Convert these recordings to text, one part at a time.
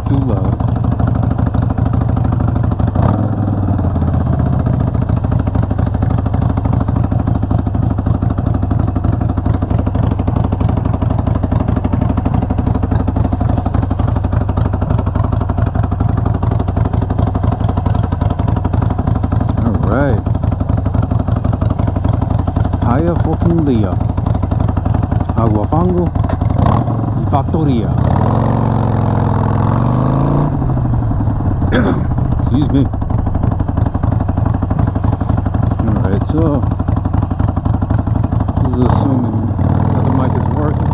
too loud. Alright. Haya fucking Lea. Aguafango y Factoria. Excuse me. Alright, so this is assuming that the mic is working.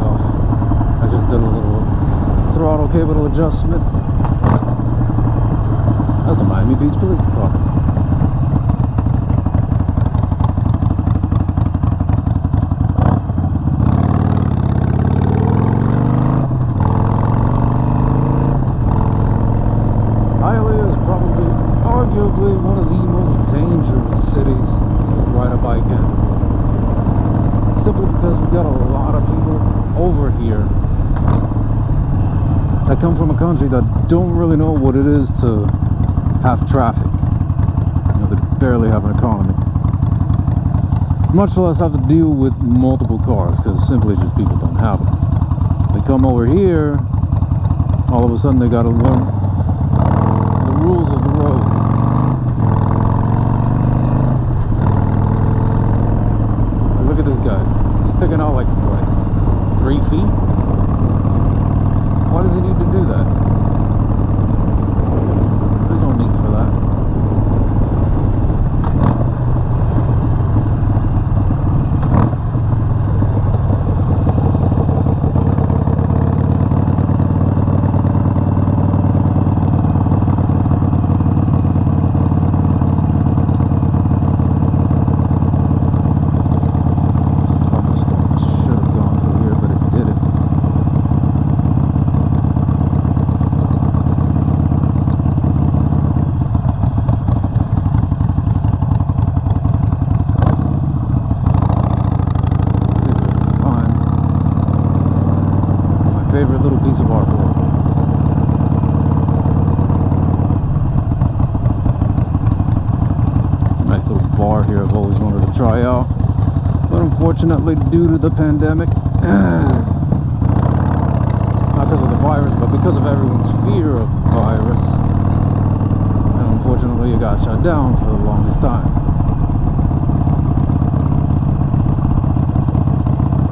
Oh, I just did a little throttle cable adjustment. That's a Miami Beach police car. Arguably one of the most dangerous cities to ride a bike in. Simply because we've got a lot of people over here that come from a country that don't really know what it is to have traffic. You know, they barely have an economy. Much less have to deal with multiple cars, because simply just people don't have them. They come over here, all of a sudden they gotta learn the rules of the road. Look at this guy. He's sticking out like, what, 3 feet? Why does he need to do that? There's no need for that. Favorite little piece of artwork. Nice little bar here I've always wanted to try out, but unfortunately due to the pandemic, not because of the virus, but because of everyone's fear of the virus, and unfortunately it got shut down for the longest time.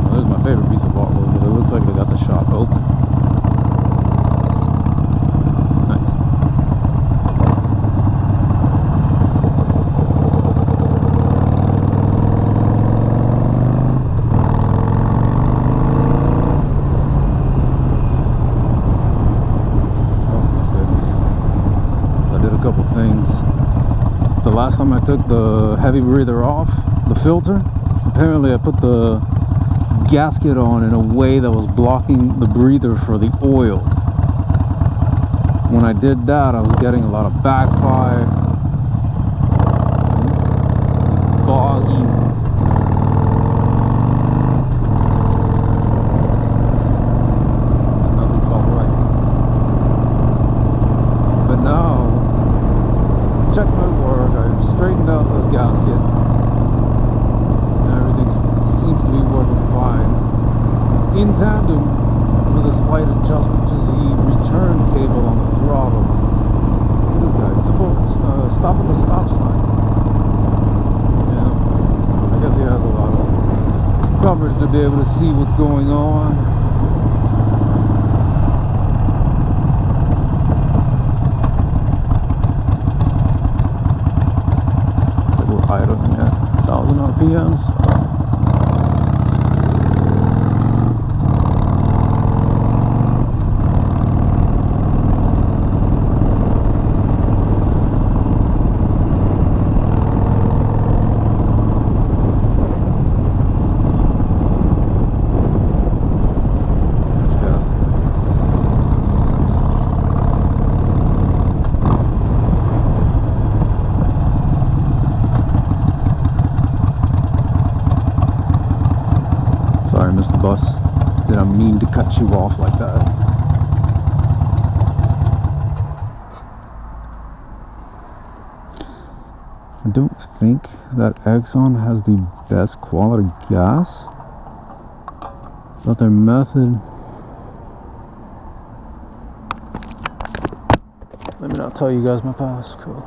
Well, this is my favorite piece of artwork, but it looks like they got the shop open. Nice. Oh my goodness. I did a couple things. The last time I took the heavy breather off, the filter, apparently I put the gasket on in a way that was blocking the breather for the oil. When I did that, I was getting a lot of backfire, boggy. Nothing felt right. But now, check my work, I've straightened out the gasket. Seems to be working fine, in tandem with a slight adjustment to the return cable on the throttle. Look at this guy, he's supposed to stop at the stop sign. Yeah, I guess he has a lot of coverage to be able to see what's going on. So we're idling at 1,000 RPMs. you off like that. I don't think that Exxon has the best quality gas, but their method... Let me not tell you guys my passcode,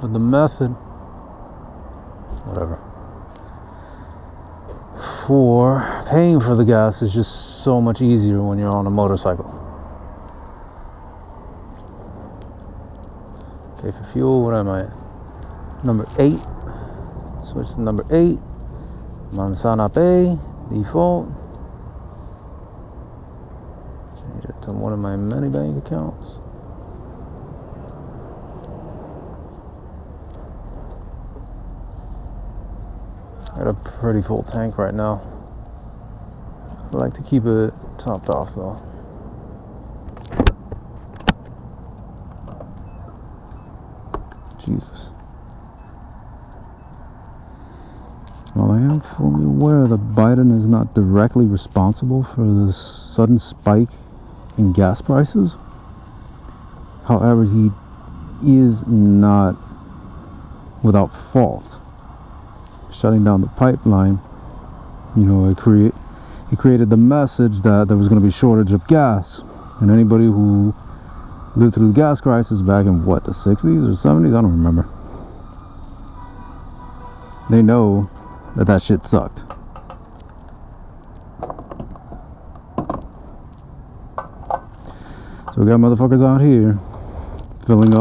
but the method, whatever, for paying for the gas is just so much easier when you're on a motorcycle. Okay, for fuel, what am I at? Number 8. Switch to number 8. Manzana Pay, default. Change it to one of my many bank accounts. I got a pretty full tank right now. I like to keep it topped off though. Jesus. While I am fully aware that Biden is not directly responsible for this sudden spike in gas prices, however, he is not without fault. Shutting down the pipeline, you know, it created the message that there was going to be a shortage of gas, and anybody who lived through the gas crisis back in what, the 60s or 70s, I don't remember, they know that shit sucked. So we got motherfuckers out here filling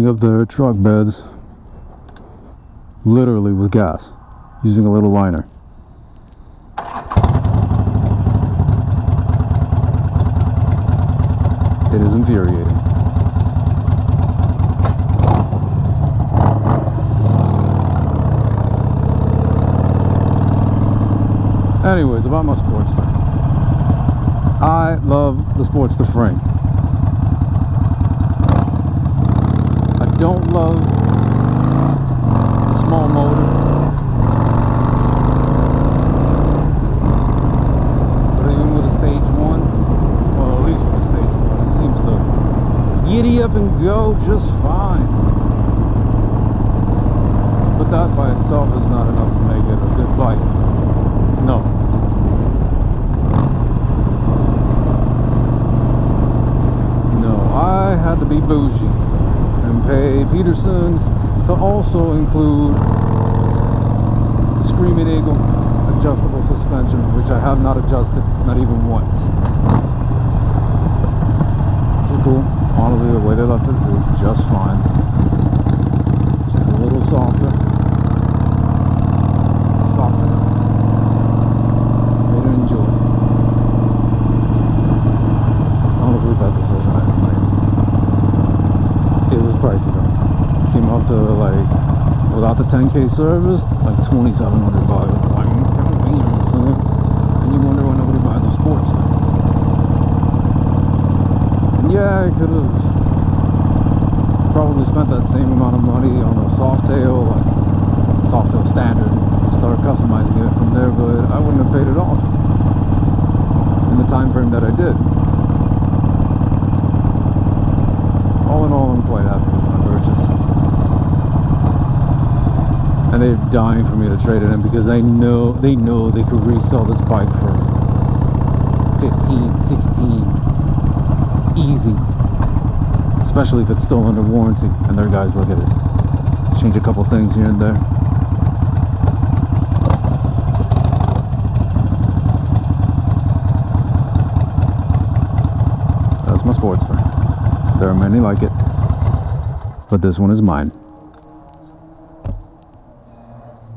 up their truck beds literally with gas, using a little liner. It is infuriating. Anyways, about my Sportster. I love the Sportster frame. I don't love the small motor, but even with a stage 1, well, at least with a stage 1, it seems to giddy up and go just fine. But that by itself is not enough to make it a good bike. No. No, I had to be bougie and pay Peterson's to also include the Screaming Eagle adjustable suspension, which I have not adjusted, not even once. So cool. Honestly, the way they left it is just fine. Just a little softer. Best decision I ever made. It was pricey though. Came up to like, without the 10K service, like $2,700. Like, and you wonder why nobody buys a sports thing. And yeah, I could have probably spent that same amount of money on a Softail, like Softail standard, start customizing it from there, but I wouldn't have paid it off in the time frame that I did. All in all, I'm quite happy with my purchase. And they're dying for me to trade it in because they know they could resell this bike for 15, 16 easy. Especially if it's still under warranty. And their guys look at it. Change a couple things here and there. That's my Sportster. There are many like it, but this one is mine.